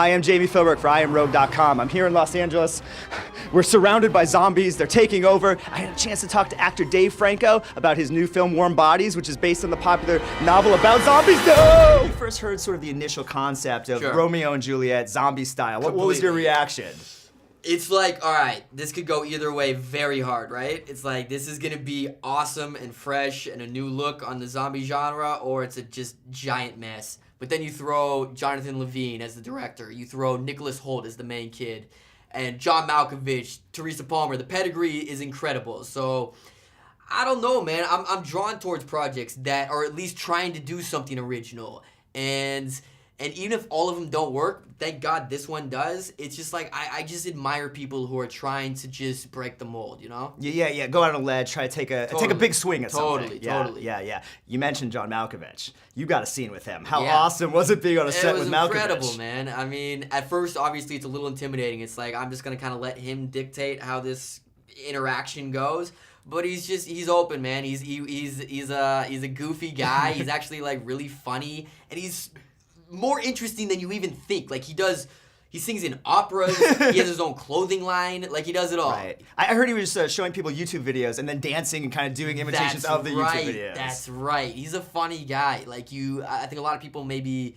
Hi, I'm Jamie Philbrick for iamROGUE.com. I'm here in Los Angeles. We're surrounded by zombies. They're taking over. I had a chance to talk to actor Dave Franco about his new film, Warm Bodies, which is based on the popular novel about zombies. No! You first heard sort of the initial concept of Romeo and Juliet, zombie style. What was your reaction? It's like, all right, this could go either way very hard, right? It's like, this is going to be awesome and fresh and a new look on the zombie genre, or it's a just giant mess. But then you throw Jonathan Levine as the director. You throw Nicholas Hoult as the main kid. And John Malkovich, Teresa Palmer. The pedigree is incredible. So, I don't know, man. I'm drawn towards projects that are at least trying to do something original. And even if all of them don't work, thank God this one does. It's just like, I just admire people who are trying to just break the mold, you know? Yeah. Go out on a ledge, try to take a big swing at something. Totally. Yeah. You mentioned John Malkovich. You got a scene with him. How awesome was it being on a set with Malkovich? It was incredible, man. I mean, at first, obviously, it's a little intimidating. It's like, I'm just going to kind of let him dictate how this interaction goes. But he's open, man. He's a goofy guy. He's actually, like, really funny. And he's more interesting than you even think. Like, he sings in operas, he has his own clothing line, like, he does it all. Right. I heard he was showing people YouTube videos and then dancing and kind of doing imitations of the YouTube videos. That's right. He's a funny guy. Like, I think a lot of people maybe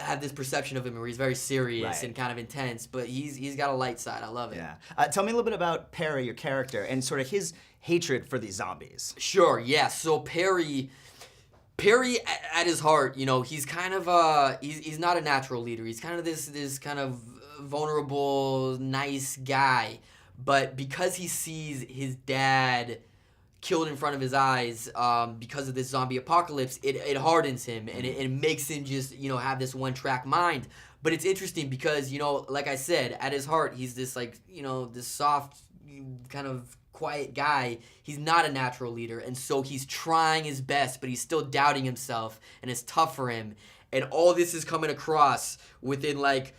have this perception of him where he's very serious and kind of intense, but he's got a light side. I love it. Yeah. Tell me a little bit about Perry, your character, and sort of his hatred for these zombies. Sure, yeah. So Perry, at his heart, you know, he's kind of he's not a natural leader. He's kind of this kind of vulnerable, nice guy. But because he sees his dad killed in front of his eyes because of this zombie apocalypse, it hardens him and it makes him just, you know, have this one-track mind. But it's interesting because, you know, like I said, at his heart, he's this, like, you know, this soft, kind of quiet guy. He's not a natural leader, and so he's trying his best, but he's still doubting himself, and it's tough for him. And all this is coming across within, like,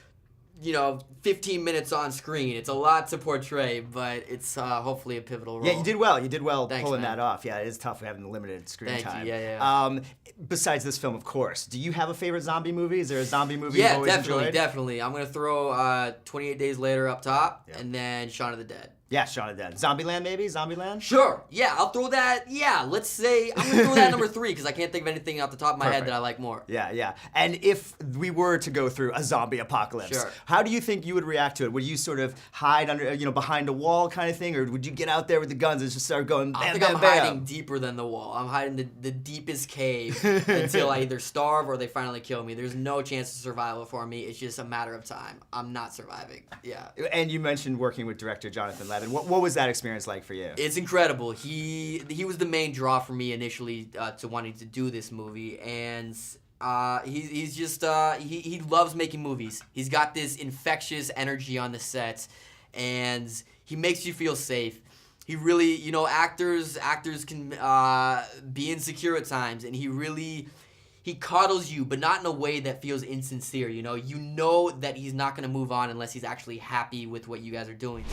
you know, 15 minutes on screen. It's a lot to portray, but it's hopefully a pivotal role. Yeah, you did well. You did well. Thanks, pulling man. that off. Yeah, it is tough having limited screen Thank time. you. Yeah. Besides this film, of course, do you have a favorite zombie movie? Is there a zombie movie you've always enjoyed? Definitely. I'm gonna throw 28 Days Later up top, and then Shaun of the Dead. Yeah, Shaun of the Dead. Zombieland, maybe? Zombieland? Sure. Yeah, I'll throw that. Yeah, let's say I'm going to throw that number 3 because I can't think of anything off the top of my head that I like more. Yeah. And if we were to go through a zombie apocalypse, how do you think you would react to it? Would you sort of hide under, behind a wall kind of thing, or would you get out there with the guns and just start going bam, I think I'm hiding deeper than the wall. I'm hiding the deepest cave until I either starve or they finally kill me. There's no chance of survival for me. It's just a matter of time. I'm not surviving. Yeah. And you mentioned working with director Jonathan Levin. What was that experience like for you? It's incredible. He was the main draw for me initially to wanting to do this movie, and he's just he loves making movies. He's got this infectious energy on the set, and he makes you feel safe. He really, you know, actors can be insecure at times, and he coddles you, but not in a way that feels insincere. You know that he's not going to move on unless he's actually happy with what you guys are doing.